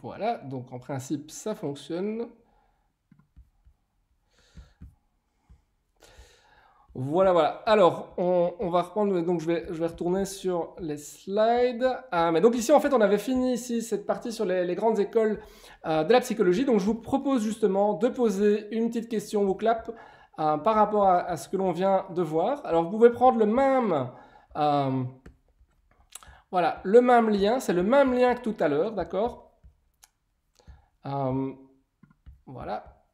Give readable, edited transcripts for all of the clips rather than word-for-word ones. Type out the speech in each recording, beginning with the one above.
Voilà, donc en principe, ça fonctionne. Voilà, voilà. Alors, on va reprendre, donc je vais retourner sur les slides. Mais donc ici, en fait, on avait fini ici cette partie sur les grandes écoles de la psychologie. Donc, je vous propose justement de poser une petite question au clap par rapport à ce que l'on vient de voir. Alors, vous pouvez prendre le même, voilà, le même lien. C'est le même lien que tout à l'heure, d'accord? Voilà.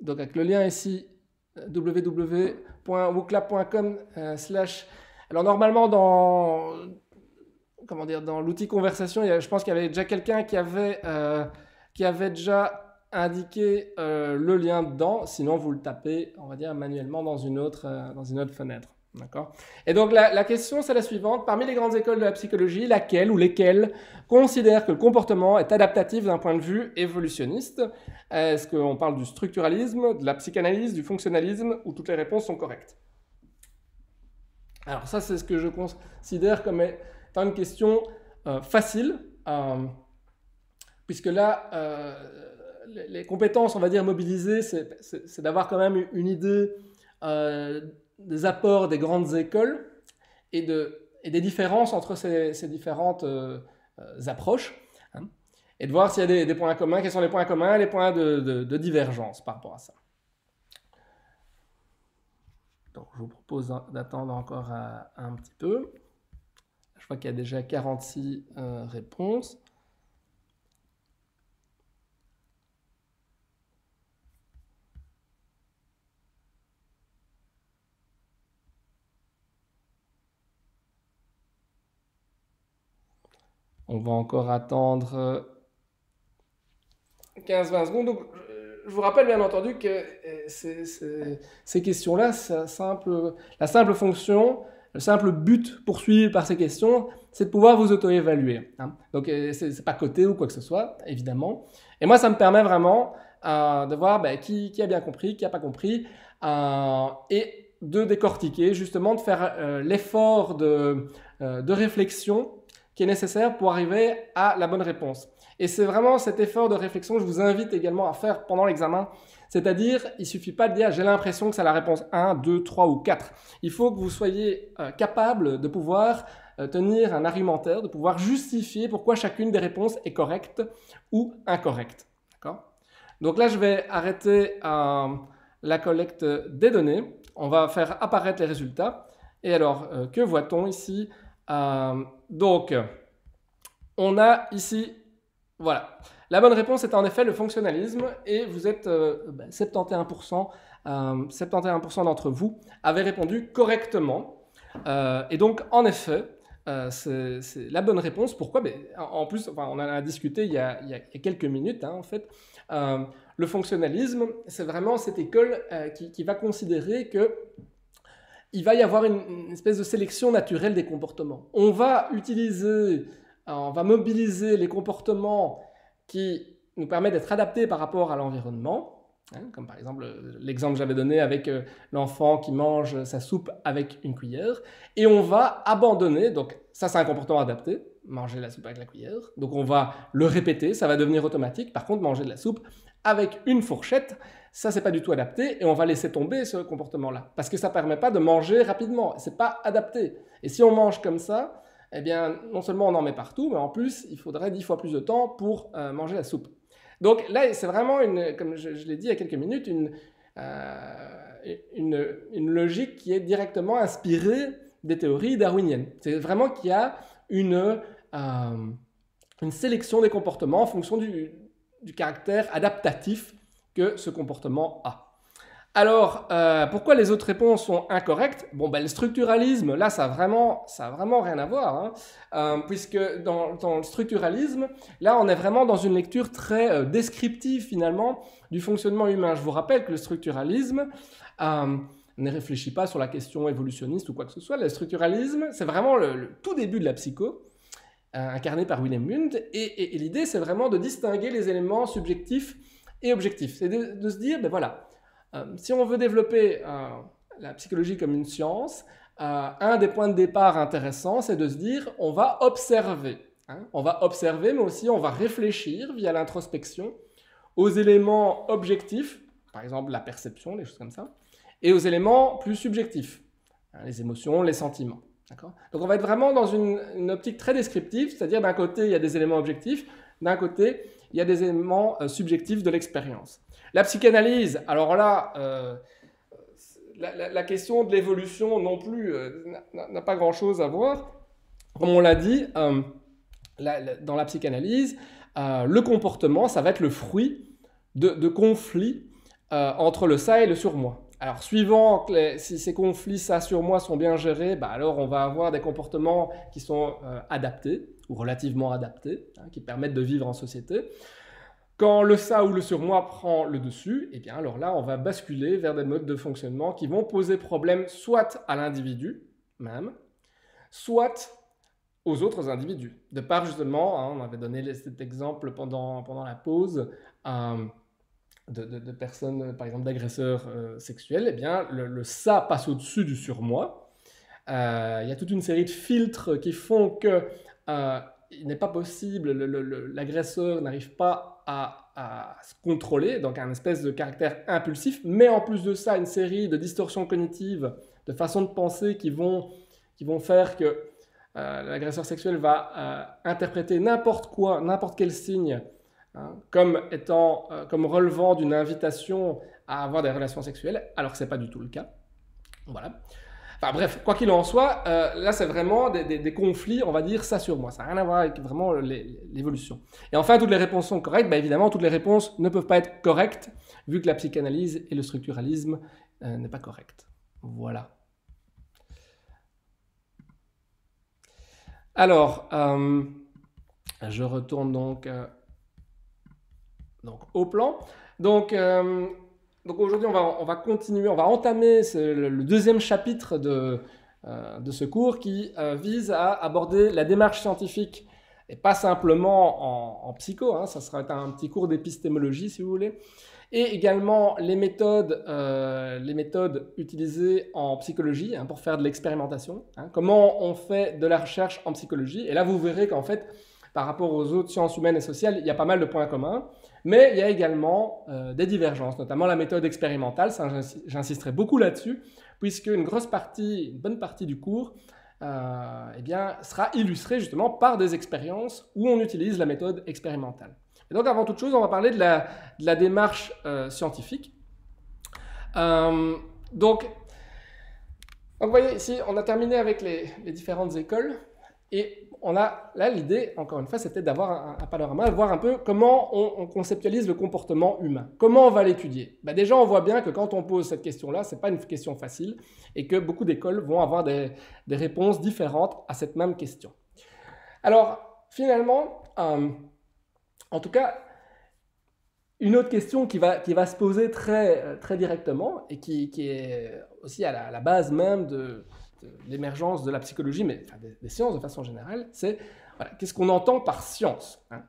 Donc, avec le lien ici, www.wooclap.com Alors normalement dans l'outil conversation, je pense qu'il y avait déjà quelqu'un qui avait déjà indiqué le lien dedans. Sinon vous le tapez, on va dire manuellement dans une autre fenêtre. D'accord. Et donc la question c'est la suivante. Parmi les grandes écoles de la psychologie, laquelle ou lesquelles considèrent que le comportement est adaptatif d'un point de vue évolutionniste? Est-ce qu'on parle du structuralisme, de la psychanalyse, du fonctionnalisme, ou toutes les réponses sont correctes? Alors ça c'est ce que je considère comme étant une question facile, puisque là les compétences on va dire mobilisées c'est d'avoir quand même une idée des apports des grandes écoles et des différences entre ces différentes approches, hein, et de voir s'il y a des points communs, quels sont les points communs, les points de divergence par rapport à ça. Donc je vous propose d'attendre encore un petit peu. Je vois qu'il y a déjà 46 réponses. On va encore attendre 15-20 secondes. Donc, je vous rappelle bien entendu que ces questions-là, la simple fonction, le simple but poursuivi par ces questions, c'est de pouvoir vous auto-évaluer, hein. Donc, c'est pas coté ou quoi que ce soit, évidemment. Et moi, ça me permet vraiment de voir qui a bien compris, qui n'a pas compris, et de décortiquer, justement, de faire l'effort de réflexion qui est nécessaire pour arriver à la bonne réponse. Et c'est vraiment cet effort de réflexion que je vous invite également à faire pendant l'examen. C'est-à-dire, il ne suffit pas de dire « j'ai l'impression que c'est la réponse 1, 2, 3 ou 4 ». Il faut que vous soyez capable de pouvoir tenir un argumentaire, de pouvoir justifier pourquoi chacune des réponses est correcte ou incorrecte. Donc là, je vais arrêter la collecte des données. On va faire apparaître les résultats. Et alors, que voit-on ici? Donc, on a ici, voilà. La bonne réponse est en effet le fonctionnalisme et vous êtes 71%, 71% d'entre vous avaient répondu correctement. Et donc, en effet, c'est la bonne réponse. Pourquoi? En plus, on en a discuté il y a quelques minutes, hein, en fait. Le fonctionnalisme, c'est vraiment cette école qui va considérer que il va y avoir une espèce de sélection naturelle des comportements. On va mobiliser les comportements qui nous permettent d'être adaptés par rapport à l'environnement, hein, comme par exemple l'exemple que j'avais donné avec l'enfant qui mange sa soupe avec une cuillère, et on va abandonner, donc ça c'est un comportement adapté, manger la soupe avec la cuillère, donc on va le répéter, ça va devenir automatique. Par contre, manger de la soupe avec une fourchette, ça c'est pas du tout adapté et on va laisser tomber ce comportement-là parce que ça permet pas de manger rapidement, c'est pas adapté. Et si on mange comme ça, eh bien non seulement on en met partout, mais en plus il faudrait 10 fois plus de temps pour manger la soupe. Donc là c'est vraiment comme je l'ai dit il y a quelques minutes, une logique qui est directement inspirée des théories darwiniennes. C'est vraiment qu'il y a une sélection des comportements en fonction du caractère adaptatif que ce comportement a. Alors, pourquoi les autres réponses sont incorrectes? Bon, le structuralisme, là, ça a vraiment rien à voir, hein, puisque dans le structuralisme, là, on est vraiment dans une lecture très descriptive, finalement, du fonctionnement humain. Je vous rappelle que le structuralisme ne réfléchit pas sur la question évolutionniste ou quoi que ce soit. Le structuralisme, c'est vraiment le tout début de la psycho, incarné par Wilhelm Wundt, et l'idée, c'est vraiment de distinguer les éléments subjectifs et objectifs. C'est de se dire, voilà, si on veut développer la psychologie comme une science, un des points de départ intéressants, c'est de se dire, on va observer. hein. On va observer, mais aussi on va réfléchir via l'introspection aux éléments objectifs, par exemple la perception, des choses comme ça, et aux éléments plus subjectifs, hein, les émotions, les sentiments. Donc on va être vraiment dans une optique très descriptive, c'est-à-dire d'un côté il y a des éléments objectifs, d'un côté il y a des éléments subjectifs de l'expérience. La psychanalyse, alors là, la question de l'évolution non plus n'a pas grand-chose à voir. Comme on l'a dit, dans la psychanalyse, le comportement, ça va être le fruit de conflits entre le ça et le surmoi. Alors, suivant si ces conflits ça sur moi sont bien gérés, alors on va avoir des comportements qui sont adaptés, ou relativement adaptés, hein, qui permettent de vivre en société. Quand le ça ou le surmoi prend le dessus, eh bien alors là, on va basculer vers des modes de fonctionnement qui vont poser problème soit à l'individu même, soit aux autres individus. De par justement, hein, on avait donné cet exemple pendant la pause, de personnes, par exemple d'agresseurs sexuels, eh bien le ça passe au-dessus du surmoi. Il y a toute une série de filtres qui font que il n'est pas possible, l'agresseur n'arrive pas à se contrôler, donc un espèce de caractère impulsif, mais en plus de ça, une série de distorsions cognitives, de façons de penser qui vont faire que l'agresseur sexuel va interpréter n'importe quoi, n'importe quel signe, hein, comme relevant d'une invitation à avoir des relations sexuelles, alors que ce n'est pas du tout le cas. Voilà. Enfin bref, quoi qu'il en soit, là c'est vraiment des conflits, on va dire, ça sur moi. Ça n'a rien à voir avec vraiment l'évolution. Et enfin, toutes les réponses sont correctes. Évidemment, toutes les réponses ne peuvent pas être correctes, vu que la psychanalyse et le structuralisme n'est pas correct. Voilà. Alors, je retourne donc au plan. Donc aujourd'hui, on va continuer, on va entamer le deuxième chapitre de ce cours qui vise à aborder la démarche scientifique, et pas simplement en psycho, hein, ça sera un petit cours d'épistémologie si vous voulez, et également les méthodes utilisées en psychologie, hein, pour faire de l'expérimentation, hein, comment on fait de la recherche en psychologie. Et là, vous verrez qu'en fait, par rapport aux autres sciences humaines et sociales, il y a pas mal de points communs, mais il y a également des divergences, notamment la méthode expérimentale, ça, j'insisterai beaucoup là-dessus, puisque une bonne partie du cours eh bien, sera illustrée justement par des expériences où on utilise la méthode expérimentale. Et donc, avant toute chose, on va parler de la démarche scientifique. Donc, vous voyez, ici, on a terminé avec les différentes écoles. Et là, l'idée, encore une fois, c'était d'avoir un panorama, de voir un peu comment on conceptualise le comportement humain. Comment on va l'étudier? Déjà, on voit bien que quand on pose cette question-là, ce n'est pas une question facile et que beaucoup d'écoles vont avoir des réponses différentes à cette même question. Alors, finalement, en tout cas, une autre question qui va se poser très, très directement et qui est aussi à la base même de l'émergence de la psychologie, mais enfin, des sciences de façon générale, c'est voilà, qu'est-ce qu'on entend par science, hein?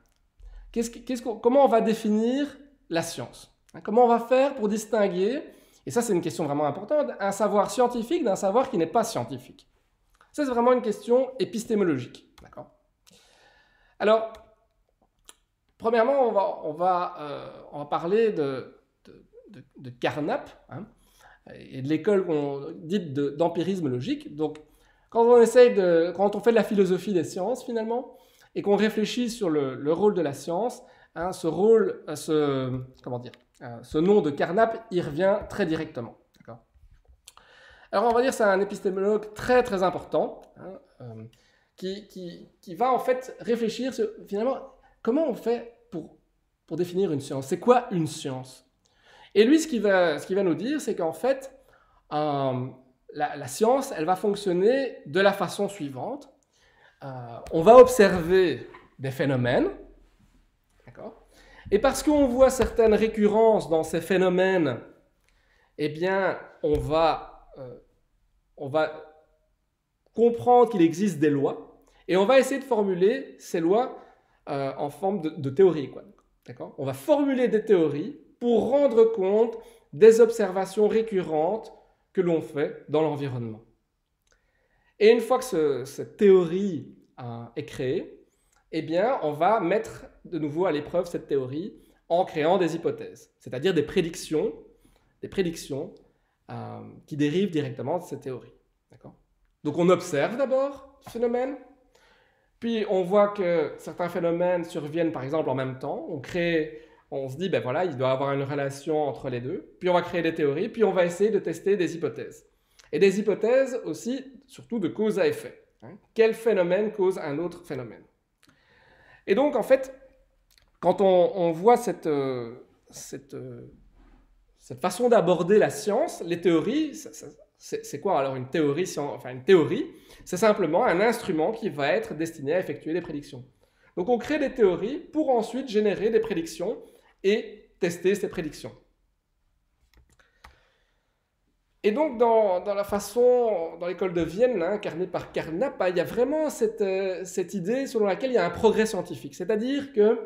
Comment on va définir la science, hein? Comment on va faire pour distinguer, et ça c'est une question vraiment importante, un savoir scientifique d'un savoir qui n'est pas scientifique. Ça c'est vraiment une question épistémologique. D'accord ? Alors, premièrement, on va parler de Carnap, hein, et de l'école dite d'empirisme logique. Donc, quand on fait de la philosophie des sciences, finalement, et qu'on réfléchit sur le rôle de la science, hein, ce nom de Carnap, il revient très directement. Alors, on va dire que c'est un épistémologue très, très important, hein, qui va en fait réfléchir sur, finalement, comment on fait pour définir une science? C'est quoi une science? Et lui, ce qu'il va nous dire, c'est qu'en fait, la science, elle va fonctionner de la façon suivante. On va observer des phénomènes, d'accord? Et parce qu'on voit certaines récurrences dans ces phénomènes, eh bien, on va comprendre qu'il existe des lois, et on va essayer de formuler ces lois en forme de théorie, quoi. D'accord? On va formuler des théories pour rendre compte des observations récurrentes que l'on fait dans l'environnement. Et une fois que cette théorie est créée, eh bien, on va mettre de nouveau à l'épreuve cette théorie en créant des hypothèses, c'est-à-dire des prédictions qui dérivent directement de cette théorie. Donc on observe d'abord ce phénomène, puis on voit que certains phénomènes surviennent par exemple en même temps, on se dit, ben voilà, il doit y avoir une relation entre les deux, puis on va créer des théories, puis on va essayer de tester des hypothèses. Et des hypothèses aussi, surtout de cause à effet. Quel phénomène cause un autre phénomène? Et donc en fait, quand on voit cette façon d'aborder la science, les théories, c'est quoi alors une théorie? Une théorie, c'est simplement un instrument qui va être destiné à effectuer des prédictions. Donc on crée des théories pour ensuite générer des prédictions et tester ces prédictions. Et donc dans l'école de Vienne, incarnée par Carnap, il y a vraiment cette idée selon laquelle il y a un progrès scientifique. C'est-à-dire que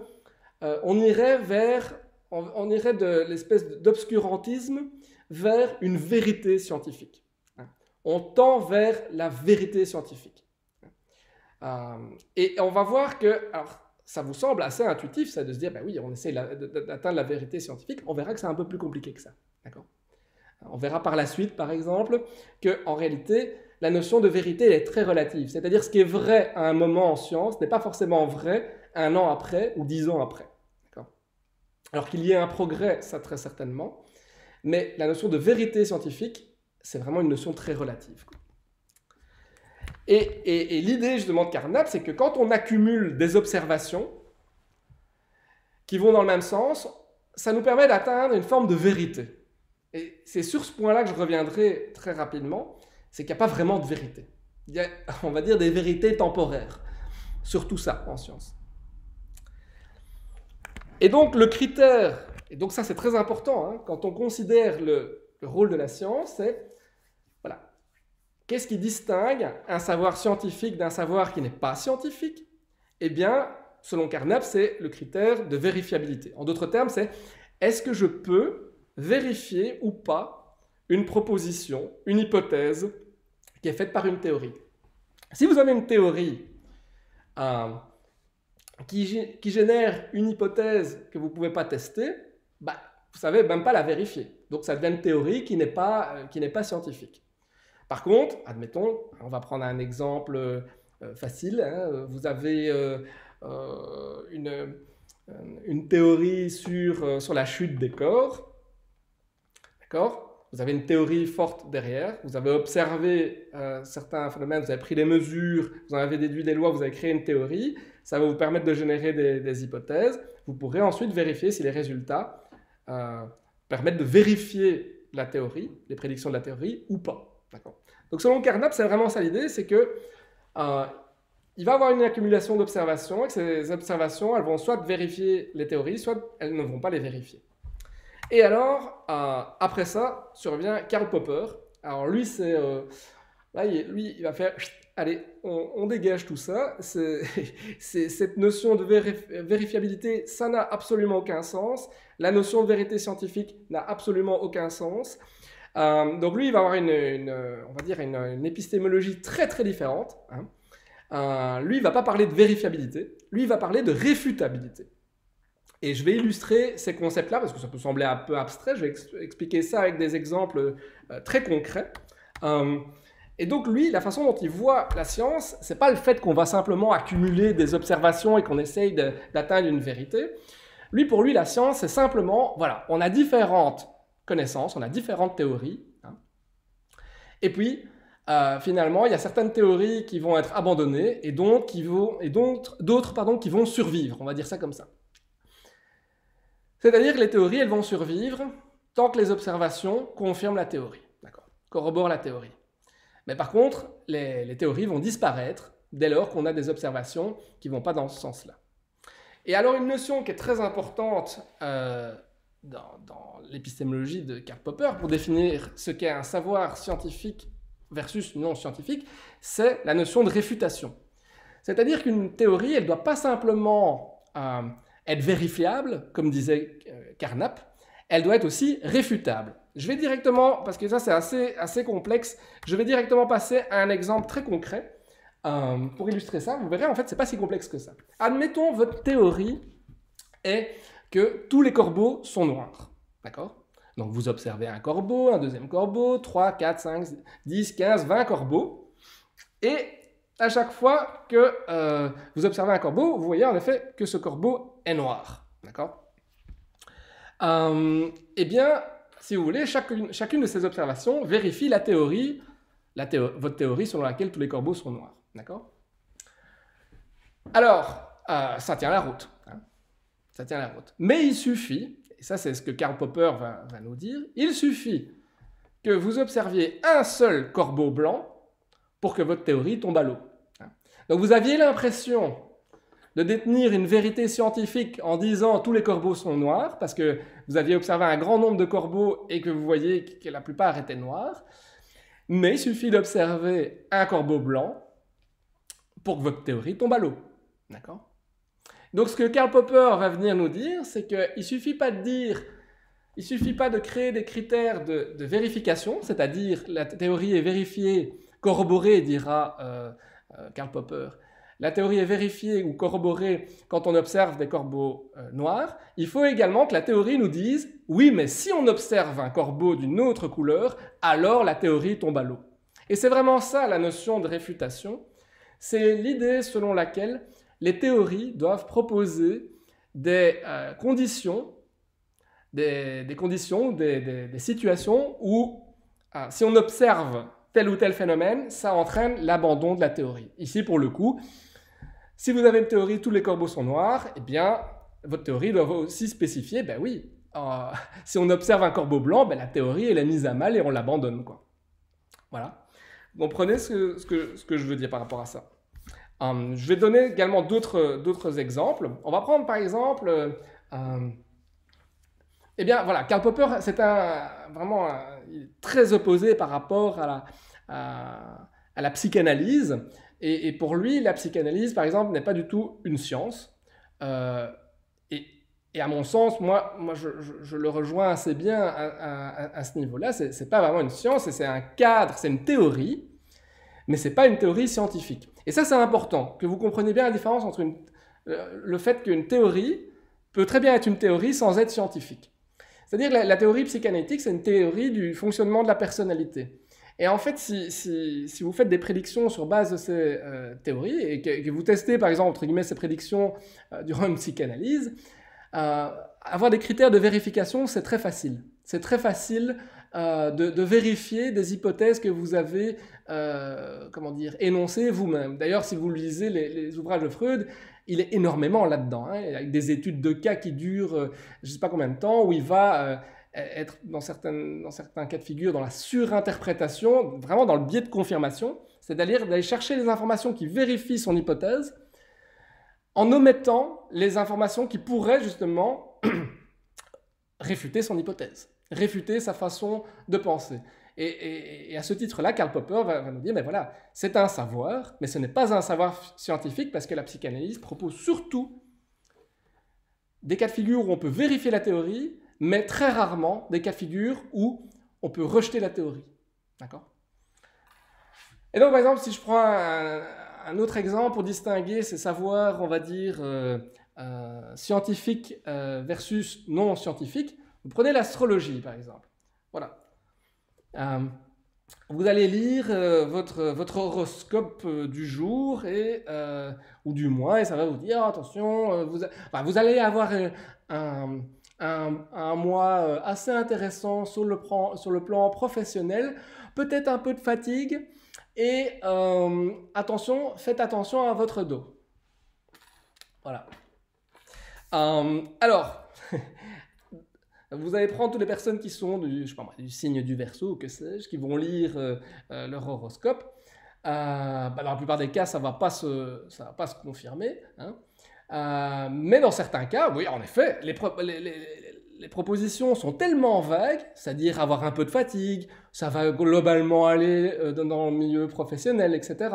on irait de l'espèce d'obscurantisme vers une vérité scientifique. On tend vers la vérité scientifique. Et on va voir que, alors ça vous semble assez intuitif, ça, de se dire, ben oui, on essaie d'atteindre la vérité scientifique, on verra que c'est un peu plus compliqué que ça. D'accord ? On verra par la suite, par exemple, qu'en réalité, la notion de vérité elle est très relative. C'est-à-dire ce qui est vrai à un moment en science n'est pas forcément vrai un an après ou 10 ans après. Alors qu'il y ait un progrès, ça très certainement, mais la notion de vérité scientifique, c'est vraiment une notion très relative. Et l'idée justement de Carnap, c'est que quand on accumule des observations qui vont dans le même sens, ça nous permet d'atteindre une forme de vérité. Et c'est sur ce point-là que je reviendrai très rapidement, c'est qu'il n'y a pas vraiment de vérité. Il y a, on va dire, des vérités temporaires sur tout ça en science. Et donc le critère, et donc ça c'est très important, quand on considère le rôle de la science, c'est, voilà, qu'est-ce qui distingue un savoir scientifique d'un savoir qui n'est pas scientifique? Eh bien, selon Carnap, c'est le critère de vérifiabilité. En d'autres termes, c'est, est-ce que je peux vérifier ou pas une proposition, une hypothèse qui est faite par une théorie? Si vous avez une théorie qui génère une hypothèse que vous ne pouvez pas tester, vous ne savez même pas la vérifier. Donc ça devient une théorie qui n'est pas scientifique. Par contre, admettons, on va prendre un exemple facile, vous avez une théorie sur la chute des corps. D'accord ? Vous avez une théorie forte derrière, vous avez observé certains phénomènes, vous avez pris des mesures, vous en avez déduit des lois, vous avez créé une théorie, ça va vous permettre de générer des hypothèses. Vous pourrez ensuite vérifier si les résultats permettent de vérifier la théorie, les prédictions de la théorie ou pas. Donc selon Carnap, c'est vraiment ça l'idée, c'est que il va y avoir une accumulation d'observations et que ces observations, elles vont soit vérifier les théories, soit elles ne vont pas les vérifier. Et alors, après ça, survient Karl Popper. Alors lui, il va faire, allez, on dégage tout ça. Cette notion de vérifiabilité, ça n'a absolument aucun sens. La notion de vérité scientifique n'a absolument aucun sens. Donc lui, il va avoir on va dire une épistémologie très très différente. Lui, il ne va pas parler de vérifiabilité, lui, il va parler de réfutabilité. Et je vais illustrer ces concepts-là, parce que ça peut sembler un peu abstrait, je vais expliquer ça avec des exemples très concrets. Et donc lui, la façon dont il voit la science, ce n'est pas le fait qu'on va simplement accumuler des observations et qu'on essaye d'atteindre une vérité. Pour lui, la science, c'est simplement, voilà, on a différentes connaissances, on a différentes théories. Et puis, finalement, il y a certaines théories qui vont être abandonnées et d'autres qui vont survivre, on va dire ça comme ça. C'est-à-dire que les théories, elles vont survivre tant que les observations confirment la théorie, corroborent la théorie. Mais par contre, les théories vont disparaître dès lors qu'on a des observations qui ne vont pas dans ce sens-là. Et alors une notion qui est très importante dans l'épistémologie de Karl Popper pour définir ce qu'est un savoir scientifique versus non scientifique, c'est la notion de réfutation. C'est-à-dire qu'une théorie, elle ne doit pas simplement être vérifiable, comme disait Carnap, elle doit être aussi réfutable. Je vais directement, parce que ça c'est assez complexe, je vais directement passer à un exemple très concret. Pour illustrer ça, vous verrez, en fait, c'est pas si complexe que ça. Admettons, votre théorie est que tous les corbeaux sont noirs. D'accord? Donc, vous observez un corbeau, un deuxième corbeau, 3, 4, 5, 10, 15, 20 corbeaux. Et à chaque fois que vous observez un corbeau, vous voyez en effet que ce corbeau est noir. D'accord? Eh bien, si vous voulez, chacune de ces observations vérifie la théorie, votre théorie selon laquelle tous les corbeaux sont noirs. D'accord? Alors, ça tient la route. Hein. Ça tient la route. Mais il suffit, et ça c'est ce que Karl Popper va nous dire, il suffit que vous observiez un seul corbeau blanc pour que votre théorie tombe à l'eau. Donc vous aviez l'impression de détenir une vérité scientifique en disant tous les corbeaux sont noirs, parce que vous aviez observé un grand nombre de corbeaux et que vous voyez que la plupart étaient noirs, mais il suffit d'observer un corbeau blanc pour que votre théorie tombe à l'eau. D'accord? Donc ce que Karl Popper va venir nous dire, c'est qu'il ne suffit pas de créer des critères de vérification, c'est-à-dire la théorie est vérifiée, corroborée, dira Karl Popper. La théorie est vérifiée ou corroborée quand on observe des corbeaux noirs. Il faut également que la théorie nous dise « oui, mais si on observe un corbeau d'une autre couleur, alors la théorie tombe à l'eau ». Et c'est vraiment ça la notion de réfutation. C'est l'idée selon laquelle les théories doivent proposer des conditions, des situations où si on observe tel ou tel phénomène, ça entraîne l'abandon de la théorie. Ici, pour le coup, si vous avez une théorie, tous les corbeaux sont noirs, eh bien, votre théorie doit aussi spécifier, ben oui, si on observe un corbeau blanc, ben la théorie elle est mise à mal et on l'abandonne, quoi. Voilà. Vous comprenez ce que je veux dire par rapport à ça. Je vais donner également d'autres exemples. On va prendre par exemple, eh bien voilà, Karl Popper, c'est vraiment très opposé par rapport à la psychanalyse. Et pour lui, la psychanalyse, par exemple, n'est pas du tout une science. Et à mon sens, moi je le rejoins assez bien à ce niveau-là. C'est pas vraiment une science, c'est un cadre, c'est une théorie, mais c'est pas une théorie scientifique. Et ça, c'est important, que vous compreniez bien la différence entre le fait qu'une théorie peut très bien être une théorie sans être scientifique. C'est-à-dire que la théorie psychanalytique, c'est une théorie du fonctionnement de la personnalité. Et en fait, si vous faites des prédictions sur base de ces théories, et que vous testez, par exemple, entre guillemets, ces prédictions durant une psychanalyse, avoir des critères de vérification, c'est très facile. C'est très facile de vérifier des hypothèses que vous avez énoncées vous-même. D'ailleurs, si vous lisez les ouvrages de Freud, il est énormément là-dedans, hein, avec des études de cas qui durent je ne sais pas combien de temps, où il va être dans certains cas de figure dans la surinterprétation, vraiment dans le biais de confirmation, c'est-à-dire d'aller chercher les informations qui vérifient son hypothèse en omettant les informations qui pourraient justement réfuter son hypothèse, réfuter sa façon de penser. Et à ce titre-là, Karl Popper va nous dire, mais voilà, c'est un savoir, mais ce n'est pas un savoir scientifique parce que la psychanalyse propose surtout des cas de figure où on peut vérifier la théorie, mais très rarement des cas de figure où on peut rejeter la théorie. D'accord ? Et donc, par exemple, si je prends un autre exemple pour distinguer ces savoirs, on va dire, scientifiques versus non scientifiques, vous prenez l'astrologie, par exemple. Voilà. Vous allez lire votre horoscope du jour ou du mois, et ça va vous dire, attention, vous allez avoir un mois assez intéressant sur le plan professionnel, peut-être un peu de fatigue, et faites attention à votre dos. Voilà. Alors, vous allez prendre toutes les personnes qui sont du signe du Verseau, ou que sais-je, qui vont lire leur horoscope. Dans la plupart des cas, ça va pas se confirmer. Hein. Mais dans certains cas, oui, en effet, les propositions sont tellement vagues, c'est-à-dire avoir un peu de fatigue, ça va globalement aller dans le milieu professionnel, etc.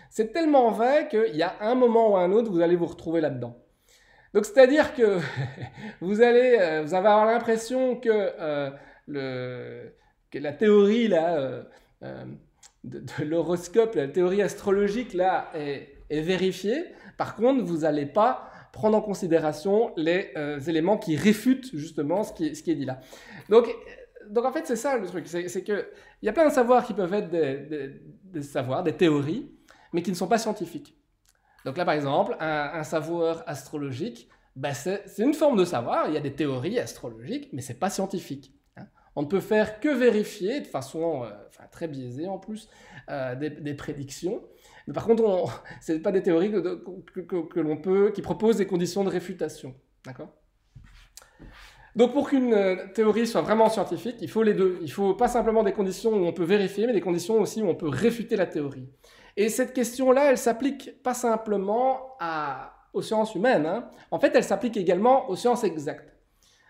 C'est tellement vague qu'il y a un moment ou un autre, vous allez vous retrouver là-dedans. Donc, c'est-à-dire que vous allez avoir l'impression que la théorie là, de l'horoscope, la théorie astrologique là est vérifiée. Par contre, vous n'allez pas prendre en considération les éléments qui réfutent justement ce qui est dit là. Donc en fait, c'est ça le truc, c'est qu'il y a plein de savoirs qui peuvent être des savoirs, des théories, mais qui ne sont pas scientifiques. Donc là, par exemple, un savoir astrologique, ben c'est une forme de savoir, il y a des théories astrologiques, mais ce n'est pas scientifique. Hein. On ne peut faire que vérifier, de façon très biaisée en plus, des prédictions. Mais par contre, ce n'est pas des théories qui proposent des conditions de réfutation. D'accord ? Donc pour qu'une théorie soit vraiment scientifique, il faut les deux. Il ne faut pas simplement des conditions où on peut vérifier, mais des conditions aussi où on peut réfuter la théorie. Et cette question-là, elle ne s'applique pas simplement aux sciences humaines. Hein. En fait, elle s'applique également aux sciences exactes.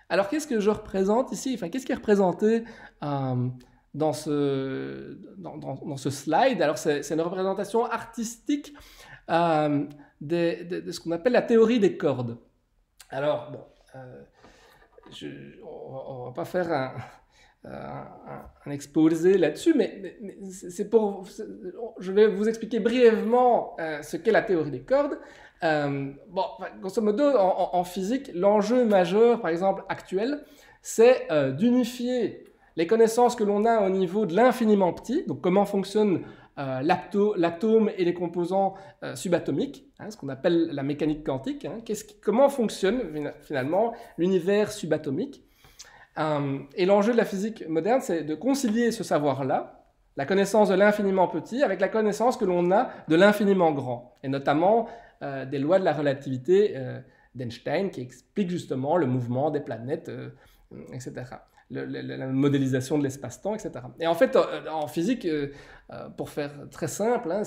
Alors qu'est-ce que je représente ici ? Enfin, qu'est-ce qui est représenté dans ce slide ? Alors c'est une représentation artistique de ce qu'on appelle la théorie des cordes. Alors, bon... on ne va pas faire un exposé là-dessus, mais je vais vous expliquer brièvement ce qu'est la théorie des cordes. Grosso modo, en physique, l'enjeu majeur, par exemple, actuel, c'est d'unifier les connaissances que l'on a au niveau de l'infiniment petit, donc comment fonctionne l'atome et les composants subatomiques, hein, ce qu'on appelle la mécanique quantique, hein, comment fonctionne finalement l'univers subatomique. Et l'enjeu de la physique moderne, c'est de concilier ce savoir-là, la connaissance de l'infiniment petit, avec la connaissance que l'on a de l'infiniment grand, et notamment des lois de la relativité d'Einstein qui expliquent justement le mouvement des planètes, etc. La modélisation de l'espace-temps, etc. Et en fait, en physique, pour faire très simple, hein,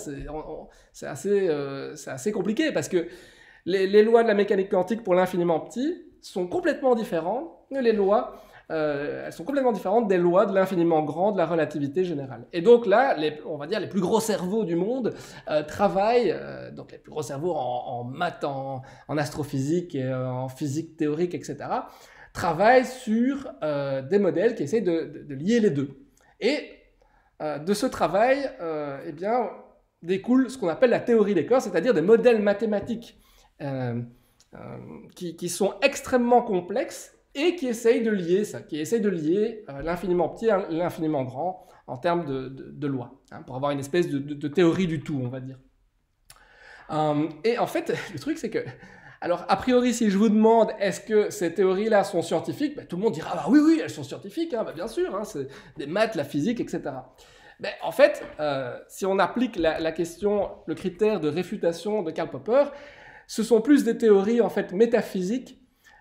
c'est assez compliqué parce que les lois de la mécanique quantique pour l'infiniment petit sont complètement différentes elles sont complètement différentes des lois de l'infiniment grand de la relativité générale. Et donc là, on va dire les plus gros cerveaux du monde travaillent, donc les plus gros cerveaux en maths, en astrophysique, en physique théorique, etc., travaillent sur des modèles qui essaient de lier les deux. Et de ce travail, découle ce qu'on appelle la théorie des cordes, c'est-à-dire des modèles mathématiques qui sont extrêmement complexes et qui essayent de lier ça, qui essayent de lier l'infiniment petit à l'infiniment grand en termes de lois, hein, pour avoir une espèce de théorie du tout, on va dire. Et en fait, le truc, c'est que alors, a priori, si je vous demande est-ce que ces théories-là sont scientifiques, tout le monde dira bah oui, elles sont scientifiques, hein, bien sûr, hein, c'est des maths, la physique, etc. En fait, si on applique la question, le critère de réfutation de Karl Popper, ce sont plus des théories en fait métaphysiques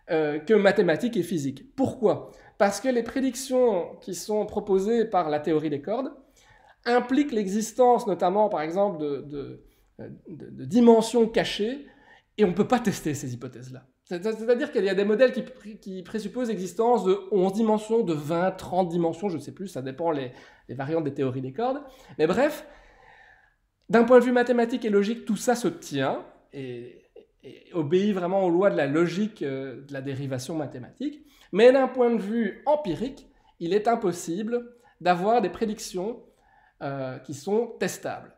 que mathématiques et physiques. Pourquoi ? Parce que les prédictions qui sont proposées par la théorie des cordes impliquent l'existence, notamment par exemple, de dimensions cachées. Et on ne peut pas tester ces hypothèses-là. C'est-à-dire qu'il y a des modèles qui présupposent l'existence de 11 dimensions, de 20, 30 dimensions, je ne sais plus, ça dépend les variantes des théories des cordes. Mais bref, d'un point de vue mathématique et logique, tout ça se tient et obéit vraiment aux lois de la logique de la dérivation mathématique. Mais d'un point de vue empirique, il est impossible d'avoir des prédictions qui sont testables.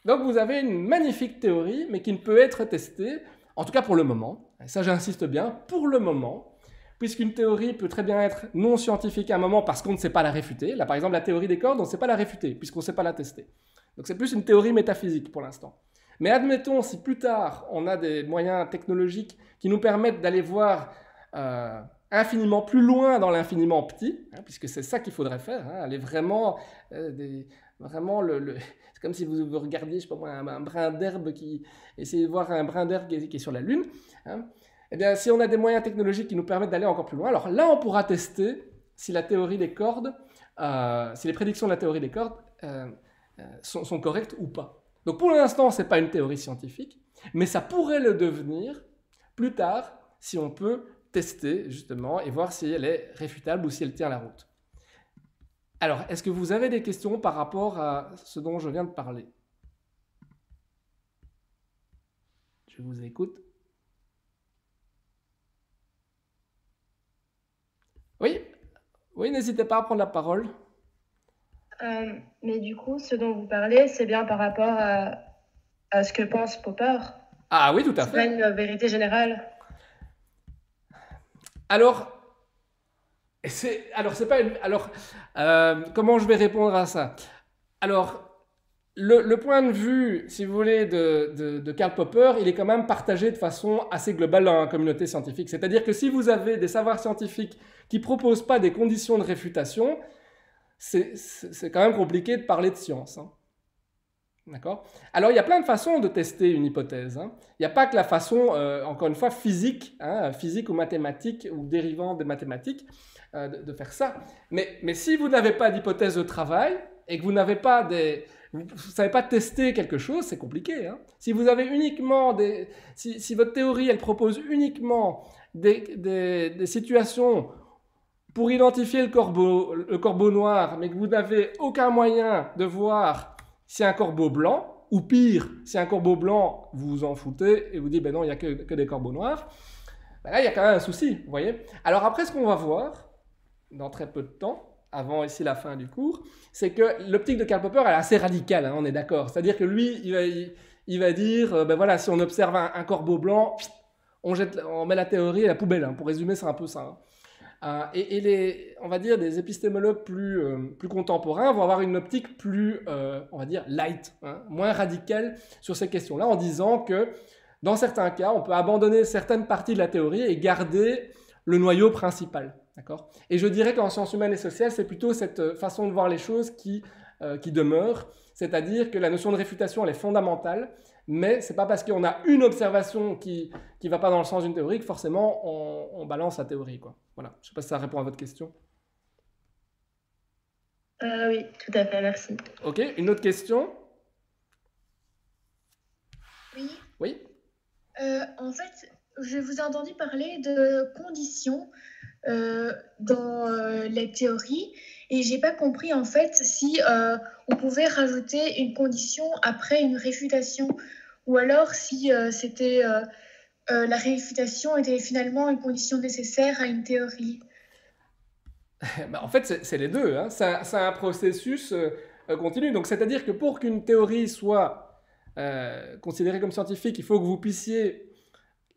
Donc vous avez une magnifique théorie, mais qui ne peut être testée, en tout cas pour le moment, et ça j'insiste bien, pour le moment, puisqu'une théorie peut très bien être non scientifique à un moment parce qu'on ne sait pas la réfuter. Là par exemple la théorie des cordes, on ne sait pas la réfuter, puisqu'on ne sait pas la tester. Donc c'est plus une théorie métaphysique pour l'instant. Mais admettons, si plus tard on a des moyens technologiques qui nous permettent d'aller voir infiniment plus loin dans l'infiniment petit, hein, puisque c'est ça qu'il faudrait faire, hein, aller vraiment... c'est comme si vous regardiez, je sais pas moi, un brin d'herbe essayez de voir un brin d'herbe qui est sur la Lune. Hein. Eh bien, si on a des moyens technologiques qui nous permettent d'aller encore plus loin, alors là, on pourra tester si la théorie des cordes, si les prédictions de la théorie des cordes sont correctes ou pas. Donc, pour l'instant, c'est pas une théorie scientifique, mais ça pourrait le devenir plus tard si on peut tester justement et voir si elle est réfutable ou si elle tient la route. Alors, est-ce que vous avez des questions par rapport à ce dont je viens de parler ? Je vous écoute. Oui, n'hésitez pas à prendre la parole. Mais du coup, ce dont vous parlez, c'est bien par rapport à ce que pense Popper. Ah oui, tout à C'est pas fait. une vérité générale. Alors, c'est pas comment je vais répondre à ça? Alors, le point de vue, si vous voulez, de Karl Popper, il est quand même partagé de façon assez globale dans la communauté scientifique. C'est-à-dire que si vous avez des savoirs scientifiques qui ne proposent pas des conditions de réfutation, c'est quand même compliqué de parler de science. Hein. D'accord? Alors, il y a plein de façons de tester une hypothèse. Hein. Il n'y a pas que la façon, encore une fois, physique, hein, physique ou mathématique, ou dérivant des mathématiques, de faire ça. Mais si vous n'avez pas d'hypothèse de travail, et que vous n'avez pas vous ne savez pas tester quelque chose, c'est compliqué. Hein. Si vous avez uniquement si votre théorie, elle propose uniquement des situations pour identifier le corbeau noir, mais que vous n'avez aucun moyen de voir si un corbeau blanc, ou pire, si un corbeau blanc, vous vous en foutez et vous dites, ben non, il n'y a que des corbeaux noirs, ben là, il y a quand même un souci, vous voyez. Alors après, ce qu'on va voir, dans très peu de temps, avant ici la fin du cours, c'est que l'optique de Karl Popper, elle est assez radicale, hein, on est d'accord. C'est-à-dire que lui, il va dire, ben voilà, si on observe un corbeau blanc, on met la théorie à la poubelle. Hein. Pour résumer, c'est un peu ça. Hein. Et on va dire, des épistémologues plus contemporains vont avoir une optique plus, on va dire, light, hein, moins radicale sur ces questions-là, en disant que dans certains cas, on peut abandonner certaines parties de la théorie et garder le noyau principal. D'accord ? Et je dirais qu'en sciences humaines et sociales, c'est plutôt cette façon de voir les choses qui demeure, c'est-à-dire que la notion de réfutation, elle est fondamentale, mais ce n'est pas parce qu'on a une observation qui ne va pas dans le sens d'une théorie que forcément on balance la théorie. Quoi. Voilà. Je ne sais pas si ça répond à votre question. Oui, tout à fait, merci. Ok, une autre question? Oui. Oui. En fait, je vous ai entendu parler de conditions dans les théories et j'ai pas compris en fait si on pouvait rajouter une condition après une réfutation ou alors si la réfutation était finalement une condition nécessaire à une théorie. En fait, c'est les deux. Hein. C'est un processus continu. Donc, c'est-à-dire que pour qu'une théorie soit considérée comme scientifique, il faut que vous puissiez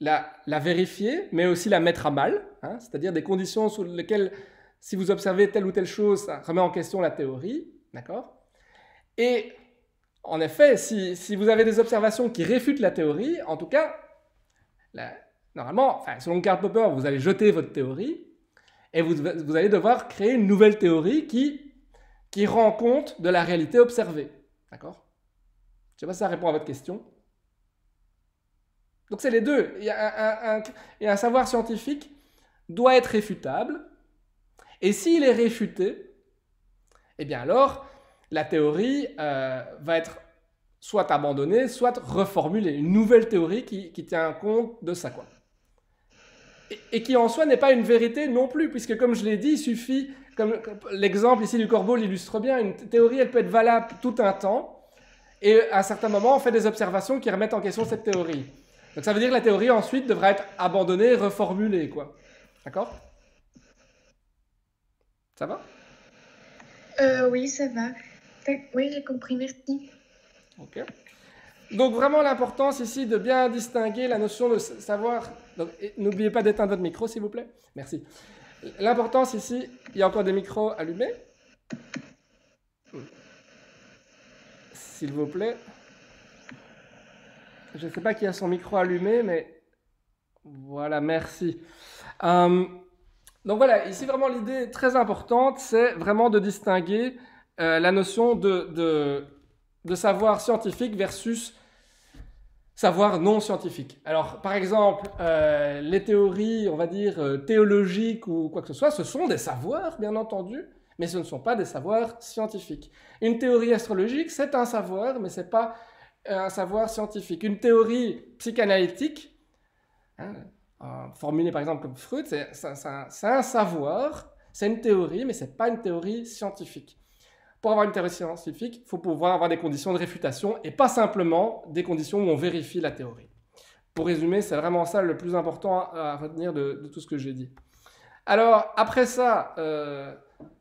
la vérifier, mais aussi la mettre à mal. Hein. C'est-à-dire des conditions sous lesquelles, si vous observez telle ou telle chose, ça remet en question la théorie. D'accord ? Et en effet, si vous avez des observations qui réfutent la théorie, en tout cas, normalement, selon Karl Popper, vous allez jeter votre théorie. Et vous allez devoir créer une nouvelle théorie qui rend compte de la réalité observée. D'accord? Je ne sais pas si ça répond à votre question. Donc c'est les deux. Il y a un savoir scientifique doit être réfutable. Et s'il est réfuté, eh bien alors, la théorie va être soit abandonnée, soit reformulée. Une nouvelle théorie qui tient compte de ça, quoi. Et qui en soi n'est pas une vérité non plus, puisque comme je l'ai dit, il suffit, comme l'exemple ici du corbeau l'illustre bien, une théorie elle peut être valable tout un temps, et à un certain moment on fait des observations qui remettent en question cette théorie. Donc ça veut dire que la théorie ensuite devra être abandonnée, reformulée, quoi. D'accord? Ça va? Oui, ça va. Oui, j'ai compris, merci. Ok. Donc vraiment l'importance ici de bien distinguer la notion de savoir. N'oubliez pas d'éteindre votre micro, s'il vous plaît. Merci. L'importance ici, il y a encore des micros allumés. S'il vous plaît. Je ne sais pas qui a son micro allumé, mais voilà, merci. Donc voilà, ici vraiment l'idée très importante, c'est vraiment de distinguer la notion de savoir scientifique versus savoir non scientifique. Alors, par exemple, les théories, on va dire, théologiques ou quoi que ce soit, ce sont des savoirs, bien entendu, mais ce ne sont pas des savoirs scientifiques. Une théorie astrologique, c'est un savoir, mais ce n'est pas un savoir scientifique. Une théorie psychanalytique, hein, formulée par exemple comme Freud, c'est un savoir, c'est une théorie, mais ce n'est pas une théorie scientifique. Pour avoir une théorie scientifique, il faut pouvoir avoir des conditions de réfutation et pas simplement des conditions où on vérifie la théorie. Pour résumer, c'est vraiment ça le plus important à retenir de tout ce que j'ai dit. Alors, après ça,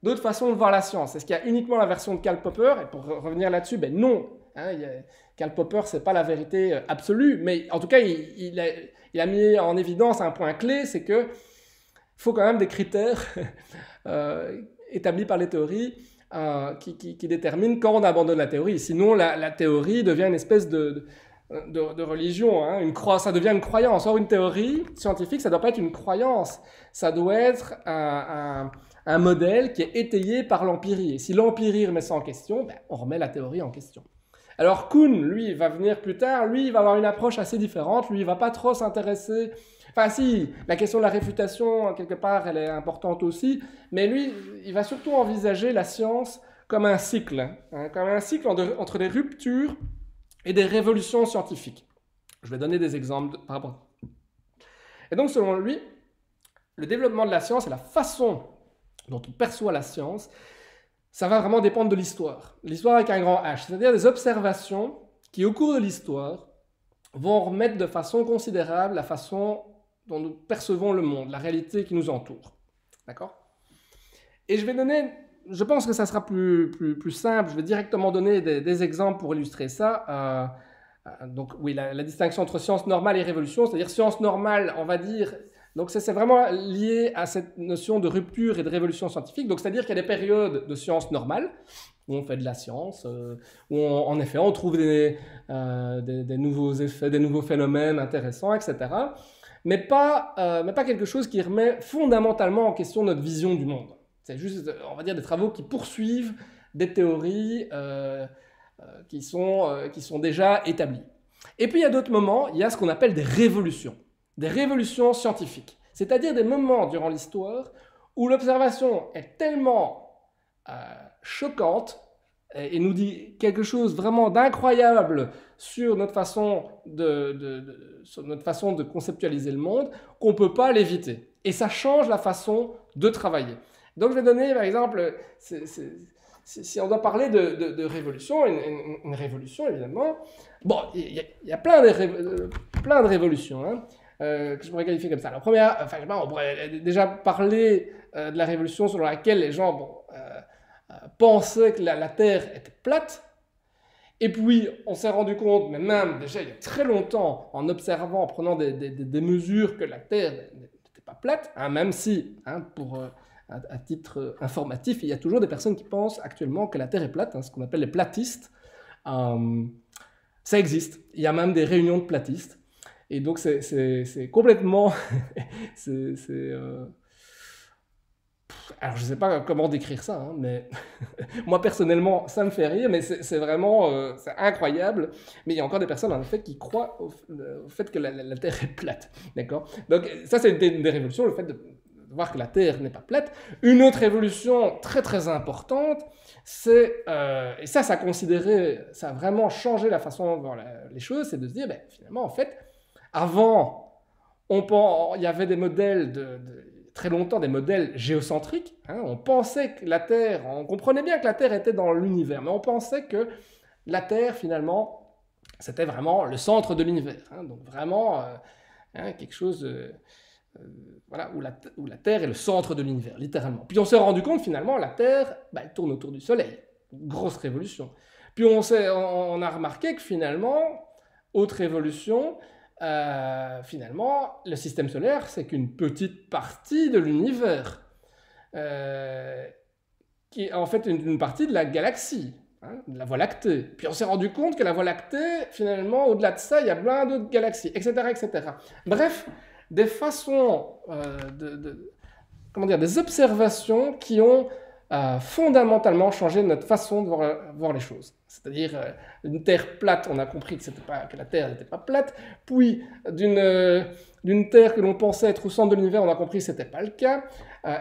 d'autres façons de voir la science. Est-ce qu'il y a uniquement la version de Karl Popper? Et pour revenir là-dessus, ben non. Hein, Karl Popper, c'est pas la vérité absolue, mais en tout cas, il a mis en évidence un point clé, c'est que faut quand même des critères établis par les théories qui déterminent quand on abandonne la théorie. Sinon, la théorie devient une espèce de religion, hein, ça devient une croyance. Or, une théorie scientifique, ça ne doit pas être une croyance, ça doit être un modèle qui est étayé par l'empirie. Et si l'empirie remet ça en question, ben, on remet la théorie en question. Alors Kuhn, lui, va venir plus tard, lui, il va avoir une approche assez différente, lui, il ne va pas trop s'intéresser... Enfin si, la question de la réfutation, quelque part, elle est importante aussi, mais lui, il va surtout envisager la science comme un cycle, hein, comme un cycle entre des ruptures et des révolutions scientifiques. Je vais donner des exemples par rapport à ça. Et donc, selon lui, le développement de la science et la façon dont on perçoit la science, ça va vraiment dépendre de l'histoire. L'histoire avec un grand H, c'est-à-dire des observations qui, au cours de l'histoire, vont remettre de façon considérable la façon dont nous percevons le monde, la réalité qui nous entoure. D'accord ? Et je pense que ça sera plus simple, je vais directement donner des exemples pour illustrer ça. Donc oui, la distinction entre science normale et révolution, c'est-à-dire science normale, on va dire... Donc c'est vraiment lié à cette notion de rupture et de révolution scientifique. Donc c'est-à-dire qu'il y a des périodes de science normale, où on fait de la science, où en effet on trouve des nouveaux effets, des nouveaux phénomènes intéressants, etc. Mais pas quelque chose qui remet fondamentalement en question notre vision du monde. C'est juste, on va dire, des travaux qui poursuivent des théories qui sont déjà établies. Et puis il y a d'autres moments, il y a ce qu'on appelle des révolutions scientifiques. C'est-à-dire des moments durant l'histoire où l'observation est tellement choquante et nous dit quelque chose vraiment d'incroyable sur notre façon de conceptualiser le monde qu'on ne peut pas l'éviter. Et ça change la façon de travailler. Donc je vais donner par exemple, si on doit parler de révolution, une révolution évidemment, bon, il y a plein de révolutions, hein, que je pourrais qualifier comme ça. La première, enfin, on pourrait déjà parler de la révolution selon laquelle les gens pensaient que la Terre était plate. Et puis, on s'est rendu compte, mais même déjà il y a très longtemps, en observant, en prenant des mesures, que la Terre n'était pas plate, hein, même si, hein, à titre informatif, il y a toujours des personnes qui pensent actuellement que la Terre est plate, hein, ce qu'on appelle les platistes. Ça existe. Il y a même des réunions de platistes. Et donc, c'est complètement... Alors, je ne sais pas comment décrire ça, hein, mais moi, personnellement, ça me fait rire, mais c'est vraiment c'est incroyable. Mais il y a encore des personnes, en effet, qui croient au fait que la Terre est plate. D'accord ? Donc, ça, c'est une des révolutions, le fait de voir que la Terre n'est pas plate. Une autre révolution très, très importante, c'est... et ça a vraiment changé la façon de voir les choses, c'est de se dire, ben, finalement, en fait, avant, il y avait des modèles très longtemps des modèles géocentriques. Hein, on pensait que la Terre, on comprenait bien que la Terre était dans l'univers, mais on pensait que la Terre, finalement, c'était vraiment le centre de l'univers. Hein, donc vraiment quelque chose voilà, où la Terre est le centre de l'univers, littéralement. Puis on s'est rendu compte, finalement, la Terre, elle tourne autour du Soleil. Grosse révolution. Puis on a remarqué que, finalement, autre révolution... finalement, le système solaire, c'est qu'une petite partie de l'univers, qui est en fait une partie de la galaxie, hein, de la Voie lactée. Puis on s'est rendu compte que la Voie lactée, finalement, au-delà de ça, il y a plein d'autres galaxies, etc., etc. Bref, des façons des observations qui ont fondamentalement changé notre façon de voir les choses. C'est-à-dire une Terre plate, on a compris que la Terre n'était pas plate, puis d'une Terre que l'on pensait être au centre de l'univers, on a compris que ce n'était pas le cas,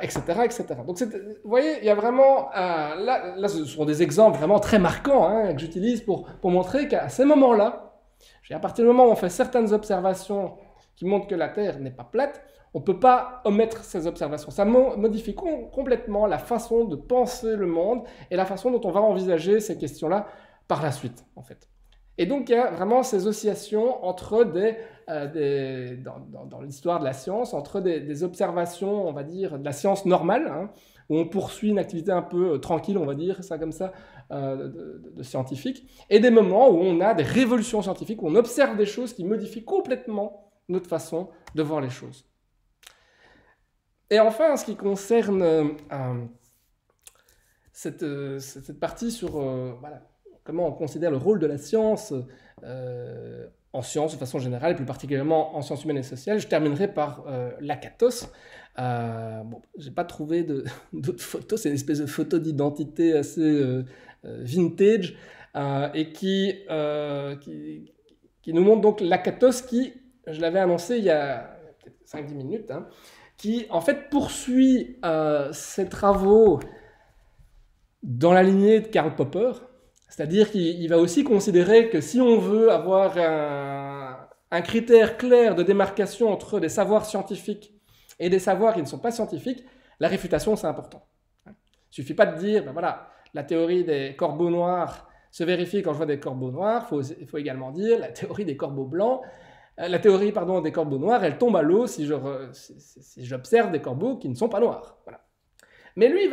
etc., etc. Donc vous voyez, il y a vraiment... là, ce sont des exemples vraiment très marquants, hein, que j'utilise pour montrer qu'à ces moments-là, à partir du moment où on fait certaines observations qui montrent que la Terre n'est pas plate, on ne peut pas omettre ces observations. Ça modifie complètement la façon de penser le monde et la façon dont on va envisager ces questions-là par la suite, en fait. Et donc, il y a vraiment ces oscillations entre dans l'histoire de la science, entre des observations, on va dire, de la science normale, hein, où on poursuit une activité un peu tranquille, on va dire ça comme ça, de scientifique, et des moments où on a des révolutions scientifiques, où on observe des choses qui modifient complètement notre façon de voir les choses. Et enfin, en ce qui concerne cette partie sur voilà, comment on considère le rôle de la science en sciences de façon générale, et plus particulièrement en sciences humaines et sociales, je terminerai par l'akatos. Bon, j'ai pas trouvé d'autres photos, c'est une espèce de photo d'identité assez vintage, et qui nous montre donc l'akatos qui, je l'avais annoncé il y a peut-être 5-10 minutes, hein, qui en fait poursuit ses travaux dans la lignée de Karl Popper, c'est-à-dire qu'il va aussi considérer que si on veut avoir un critère clair de démarcation entre des savoirs scientifiques et des savoirs qui ne sont pas scientifiques, la réfutation c'est important. Il ne suffit pas de dire, ben voilà, la théorie des corbeaux noirs se vérifie quand je vois des corbeaux noirs, il faut également dire la théorie des corbeaux blancs. La théorie des corbeaux noirs, elle tombe à l'eau si j'observe des corbeaux qui ne sont pas noirs. Voilà. Mais lui,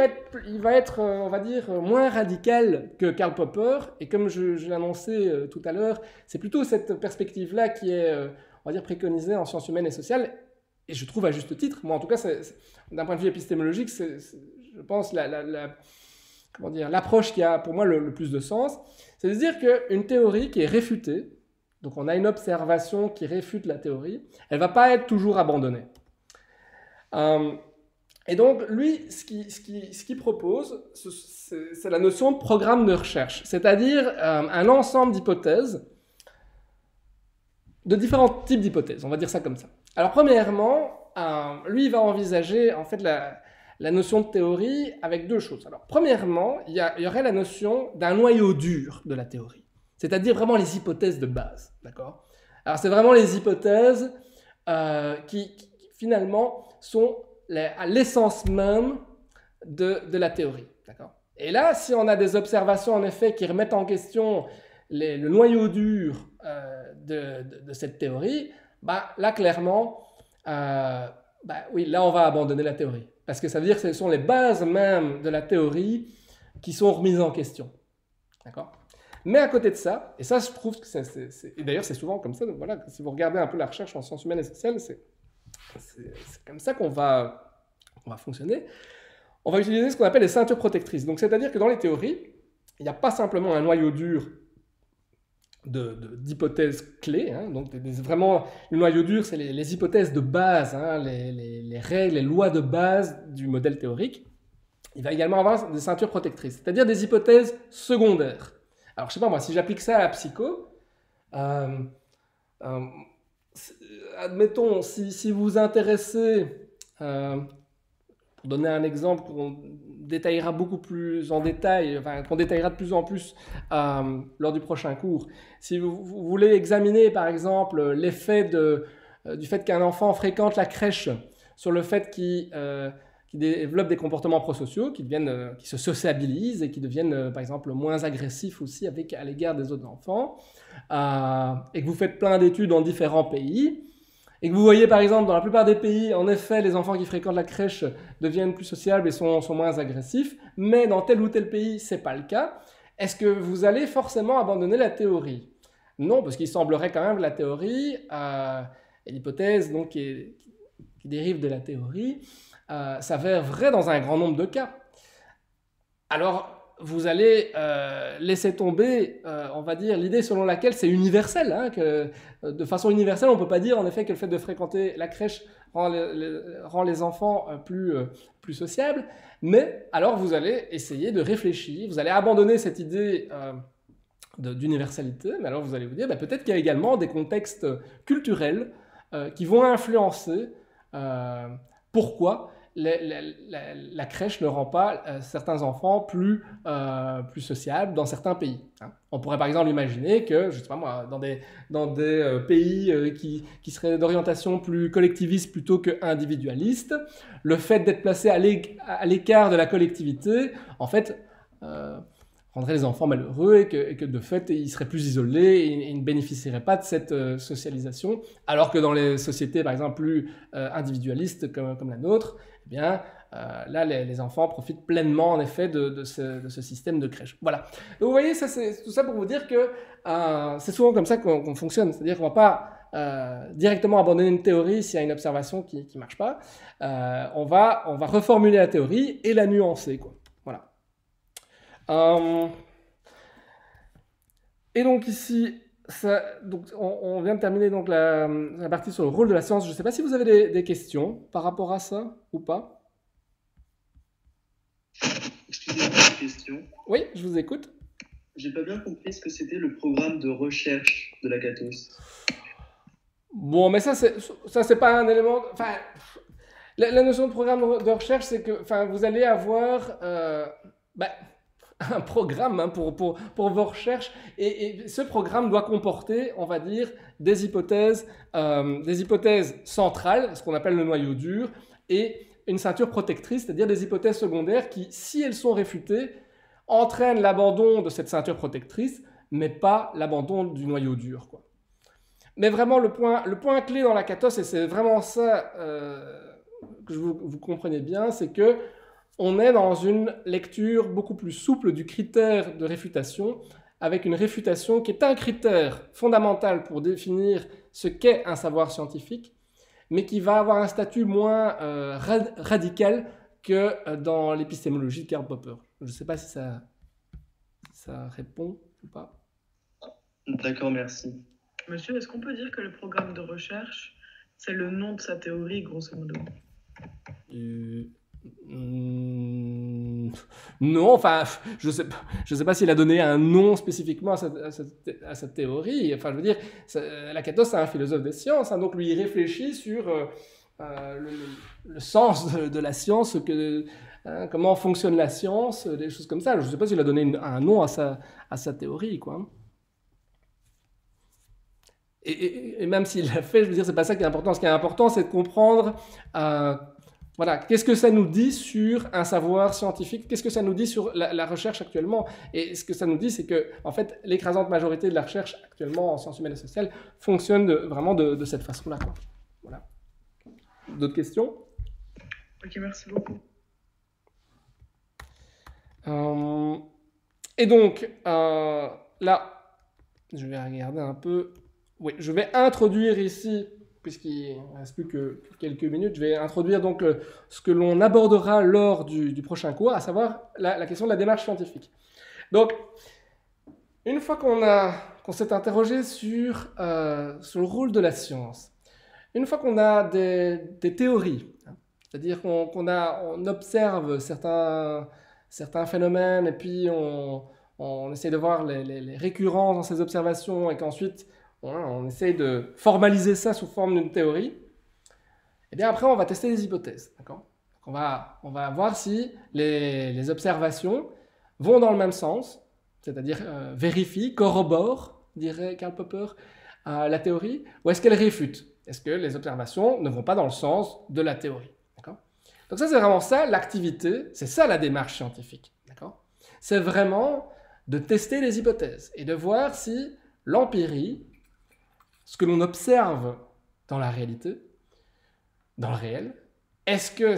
il va être, on va dire, moins radical que Karl Popper, et comme je l'ai annoncé tout à l'heure, c'est plutôt cette perspective-là qui est, on va dire, préconisée en sciences humaines et sociales, et je trouve à juste titre. Moi, en tout cas, d'un point de vue épistémologique, je pense, l'approche qui a pour moi le plus de sens, c'est de dire qu'une théorie qui est réfutée, donc on a une observation qui réfute la théorie, elle ne va pas être toujours abandonnée. Et donc, lui, ce qu'il propose, c'est la notion de programme de recherche, c'est-à-dire un ensemble d'hypothèses, de différents types d'hypothèses, on va dire ça comme ça. Alors, premièrement, lui, il va envisager, en fait, la notion de théorie avec deux choses. Alors, premièrement, il y aurait la notion d'un noyau dur de la théorie, c'est-à-dire vraiment les hypothèses de base, d'accord ? Alors, c'est vraiment les hypothèses qui, finalement, sont à l'essence même de la théorie, d'accord ? Et là, si on a des observations, en effet, qui remettent en question le noyau dur de cette théorie, là, clairement, oui, là, on va abandonner la théorie. Parce que ça veut dire que ce sont les bases même de la théorie qui sont remises en question, d'accord ? Mais à côté de ça, et ça, je trouve que et d'ailleurs, c'est souvent comme ça, donc voilà, si vous regardez un peu la recherche en sciences humaines et sociales, c'est comme ça qu'on va fonctionner. On va utiliser ce qu'on appelle les ceintures protectrices. Donc, c'est-à-dire que dans les théories, il n'y a pas simplement un noyau dur d'hypothèses clés. Hein, donc, vraiment, le noyau dur, c'est les hypothèses de base, hein, les règles, les lois de base du modèle théorique. Il va également avoir des ceintures protectrices, c'est-à-dire des hypothèses secondaires. Alors, je ne sais pas moi, si j'applique ça à la psycho, admettons, si vous vous intéressez, pour donner un exemple qu'on détaillera beaucoup plus en détail, enfin, qu'on détaillera de plus en plus lors du prochain cours, si vous voulez examiner par exemple l'effet du fait qu'un enfant fréquente la crèche sur le fait qu'il développe des comportements prosociaux, qui se sociabilisent et qui deviennent par exemple moins agressifs aussi à l'égard des autres enfants, et que vous faites plein d'études dans différents pays, et que vous voyez par exemple dans la plupart des pays, en effet, les enfants qui fréquentent la crèche deviennent plus sociables et sont moins agressifs, mais dans tel ou tel pays, ce n'est pas le cas, est-ce que vous allez forcément abandonner la théorie ? Non, parce qu'il semblerait quand même que la théorie, et l'hypothèse donc, qui dérive de la théorie, s'avère vrai dans un grand nombre de cas. Alors, vous allez laisser tomber, on va dire, l'idée selon laquelle c'est universel, hein, que de façon universelle, on ne peut pas dire en effet que le fait de fréquenter la crèche rend les enfants plus sociables, mais alors vous allez essayer de réfléchir, vous allez abandonner cette idée d'universalité, mais alors vous allez vous dire, peut-être qu'il y a également des contextes culturels qui vont influencer pourquoi la crèche ne rend pas certains enfants plus sociables dans certains pays. Hein. On pourrait par exemple imaginer que, je sais pas moi, dans des pays qui seraient d'orientation plus collectiviste plutôt que individualiste, le fait d'être placé à l'écart de la collectivité, en fait, rendrait les enfants malheureux et que de fait, ils seraient plus isolés et ils ne bénéficieraient pas de cette socialisation, alors que dans les sociétés, par exemple, plus individualistes comme la nôtre, eh bien, là, les enfants profitent pleinement, en effet, de ce système de crèche. Voilà. Donc, vous voyez, c'est tout ça pour vous dire que c'est souvent comme ça qu'on fonctionne. C'est-à-dire qu'on ne va pas directement abandonner une théorie s'il y a une observation qui ne marche pas. On va reformuler la théorie et la nuancer, quoi. Voilà. Et donc ici, donc on vient de terminer donc la partie sur le rôle de la science. Je ne sais pas si vous avez des questions par rapport à ça ou pas. Excusez-moi, une question. Oui, je vous écoute. J'ai pas bien compris ce que c'était le programme de recherche de la Catos. Bon, mais ça c'est pas un élément. Enfin, la notion de programme de recherche, c'est que, enfin, vous allez avoir un programme pour vos recherches, et ce programme doit comporter, on va dire, des hypothèses centrales, ce qu'on appelle le noyau dur, et une ceinture protectrice, c'est-à-dire des hypothèses secondaires qui, si elles sont réfutées, entraînent l'abandon de cette ceinture protectrice, mais pas l'abandon du noyau dur, quoi. Mais vraiment, le point clé dans la Catos, et c'est vraiment ça que vous compreniez bien, c'est que on est dans une lecture beaucoup plus souple du critère de réfutation, avec une réfutation qui est un critère fondamental pour définir ce qu'est un savoir scientifique, mais qui va avoir un statut moins radical que dans l'épistémologie de Karl Popper. Je ne sais pas si ça répond ou pas. D'accord, merci. Monsieur, est-ce qu'on peut dire que le programme de recherche, c'est le nom de sa théorie, grosso modo? Non, enfin, je sais pas s'il a donné un nom spécifiquement à cette théorie. Enfin, je veux dire, la Catos, c'est un philosophe des sciences, hein, donc lui, il réfléchit sur le sens de la science, comment fonctionne la science, des choses comme ça. Je ne sais pas s'il a donné un nom à sa théorie, quoi. Et même s'il l'a fait, je veux dire, c'est pas ça qui est important. Ce qui est important, c'est de comprendre voilà, qu'est-ce que ça nous dit sur un savoir scientifique, qu'est-ce que ça nous dit sur la recherche actuellement. Et ce que ça nous dit, c'est que, en fait, l'écrasante majorité de la recherche actuellement en sciences humaines et sociales fonctionne vraiment de cette façon-là, quoi. Voilà. D'autres questions? Ok, merci beaucoup. Et donc, là, je vais regarder un peu. Oui, je vais introduire ici, puisqu'il ne reste plus que quelques minutes, je vais introduire donc ce que l'on abordera lors du prochain cours, à savoir la question de la démarche scientifique. Donc, une fois qu'on s'est interrogé sur le rôle de la science, une fois qu'on a des théories, hein, c'est-à-dire qu'on observe certains phénomènes, et puis on essaie de voir les récurrences dans ces observations, et qu'ensuite on essaye de formaliser ça sous forme d'une théorie, et bien après on va tester des hypothèses. D'accord ? On va voir si les observations vont dans le même sens, c'est-à-dire vérifient, corroborent, dirait Karl Popper, la théorie, ou est-ce qu'elles réfutent? Est-ce que les observations ne vont pas dans le sens de la théorie? D'accord ? Donc ça, c'est vraiment ça l'activité, c'est ça la démarche scientifique. D'accord ? C'est vraiment de tester les hypothèses et de voir si l'empirie, ce que l'on observe dans la réalité, dans le réel, est-ce que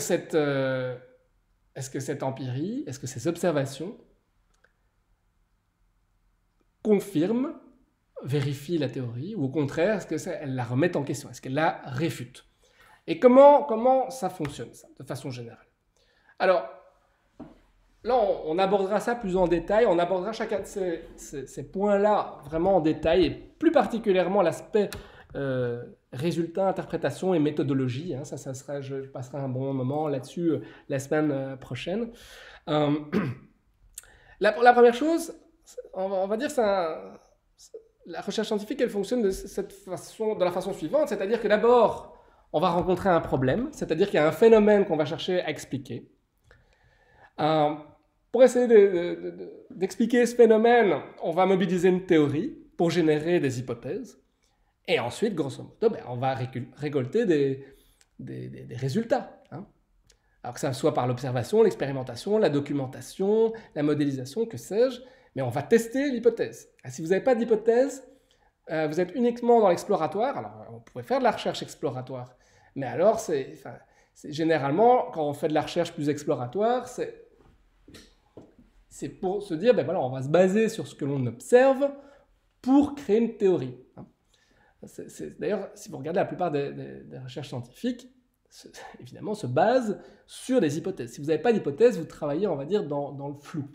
cette empirie, est-ce que ces observations confirment, vérifient la théorie, ou au contraire, est-ce qu'elles la remettent en question, est-ce qu'elles la réfutent? Et comment ça fonctionne, ça, de façon générale? Alors, là, on abordera ça plus en détail, on abordera chacun de ces points-là vraiment en détail, et plus particulièrement l'aspect résultat, interprétation et méthodologie. Hein, ça sera, je passerai un bon moment là-dessus la semaine prochaine. La première chose, on va dire, la recherche scientifique, elle fonctionne de la façon suivante, c'est-à-dire que d'abord, on va rencontrer un problème, c'est-à-dire qu'il y a un phénomène qu'on va chercher à expliquer. Pour essayer d'expliquer ce phénomène, on va mobiliser une théorie pour générer des hypothèses. Et ensuite, grosso modo, on va récolter des résultats. Hein. Alors que ça soit par l'observation, l'expérimentation, la documentation, la modélisation, que sais-je. mais on va tester l'hypothèse. Si vous n'avez pas d'hypothèse, vous êtes uniquement dans l'exploratoire. Alors, on pourrait faire de la recherche exploratoire, mais alors, généralement, quand on fait de la recherche plus exploratoire, c'est pour se dire, ben voilà, on va se baser sur ce que l'on observe pour créer une théorie. D'ailleurs, si vous regardez la plupart des recherches scientifiques, évidemment, se basent sur des hypothèses. Si vous n'avez pas d'hypothèse, vous travaillez, on va dire, dans le flou.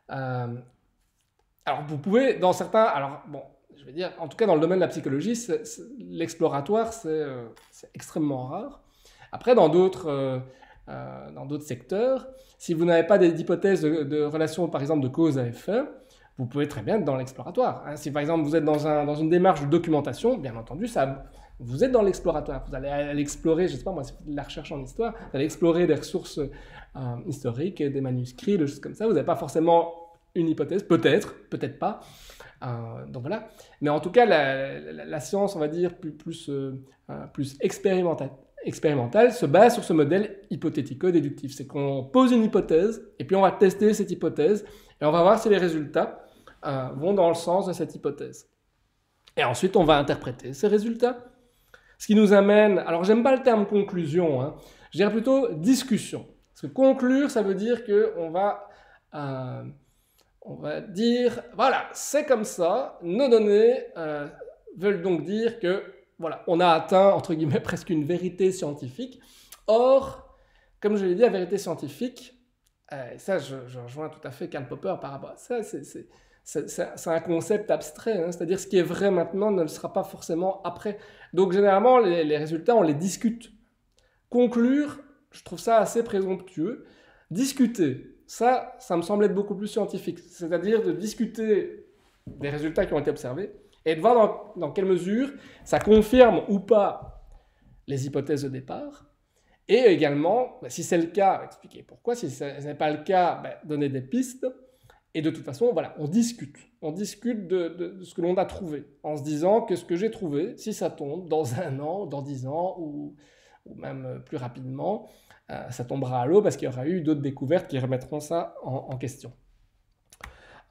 Alors, vous pouvez, dans certains... Alors, bon, je vais dire, en tout cas, dans le domaine de la psychologie, l'exploratoire, c'est extrêmement rare. Après, dans d'autres secteurs, si vous n'avez pas d'hypothèse de relation, par exemple, de cause à effet, vous pouvez très bien être dans l'exploratoire. Si, par exemple, vous êtes dans une démarche de documentation, bien entendu, vous êtes dans l'exploratoire. Vous allez aller explorer, je ne sais pas moi, si vous faites de la recherche en histoire, vous allez explorer des ressources historiques, des manuscrits, des choses comme ça. Vous n'avez pas forcément une hypothèse, peut-être pas. Donc voilà. Mais en tout cas, la science, on va dire, plus expérimentale, se base sur ce modèle hypothético-déductif. C'est qu'on pose une hypothèse, et puis on va tester cette hypothèse, et on va voir si les résultats vont dans le sens de cette hypothèse. Et ensuite, on va interpréter ces résultats. Ce qui nous amène... Alors, j'aime pas le terme conclusion, hein. Je dirais plutôt discussion. Parce que conclure, ça veut dire qu'on va dire, voilà, c'est comme ça, nos données veulent donc dire que, voilà, on a atteint, entre guillemets, presque une vérité scientifique. Or, comme je l'ai dit, la vérité scientifique, et ça, je rejoins tout à fait Karl Popper par rapport à ça, c'est un concept abstrait, hein, c'est-à-dire ce qui est vrai maintenant ne le sera pas forcément après. Donc généralement, les résultats, on les discute. Conclure, je trouve ça assez présomptueux. Discuter, ça me semble être beaucoup plus scientifique, c'est-à-dire de discuter des résultats qui ont été observés et de voir dans quelle mesure ça confirme ou pas les hypothèses de départ. Et également, si c'est le cas, expliquer pourquoi. Si ce n'est pas le cas, donner des pistes. Et de toute façon, voilà, on discute. On discute de ce que l'on a trouvé, en se disant que ce que j'ai trouvé, si ça tombe dans 1 an, dans 10 ans, ou même plus rapidement, ça tombera à l'eau parce qu'il y aura eu d'autres découvertes qui remettront ça en question.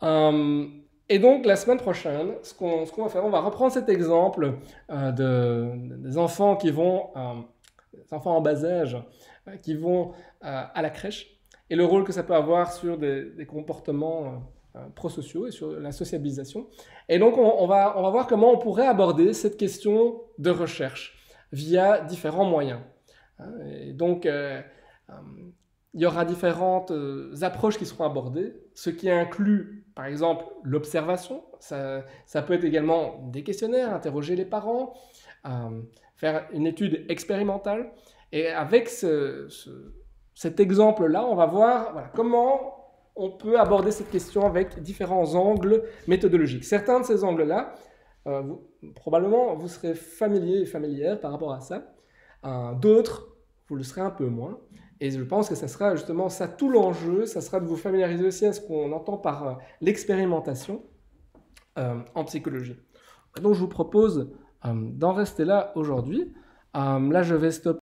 Et donc, la semaine prochaine, ce qu'on va faire, on va reprendre cet exemple des enfants qui vont... des enfants en bas âge qui vont à la crèche et le rôle que ça peut avoir sur des comportements prosociaux et sur la sociabilisation. Et donc, on va voir comment on pourrait aborder cette question de recherche via différents moyens. Et donc, il y aura différentes approches qui seront abordées, ce qui inclut, par exemple, l'observation. Ça peut être également des questionnaires, interroger les parents, faire une étude expérimentale. Et avec cet exemple-là, on va voir voilà, comment on peut aborder cette question avec différents angles méthodologiques. Certains de ces angles-là, probablement, vous serez familier et familière par rapport à ça. D'autres, vous le serez un peu moins. Et je pense que ça sera justement ça tout l'enjeu, ça sera de vous familiariser aussi à ce qu'on entend par l'expérimentation en psychologie. Donc je vous propose d'en rester là aujourd'hui. Là, je vais stopper.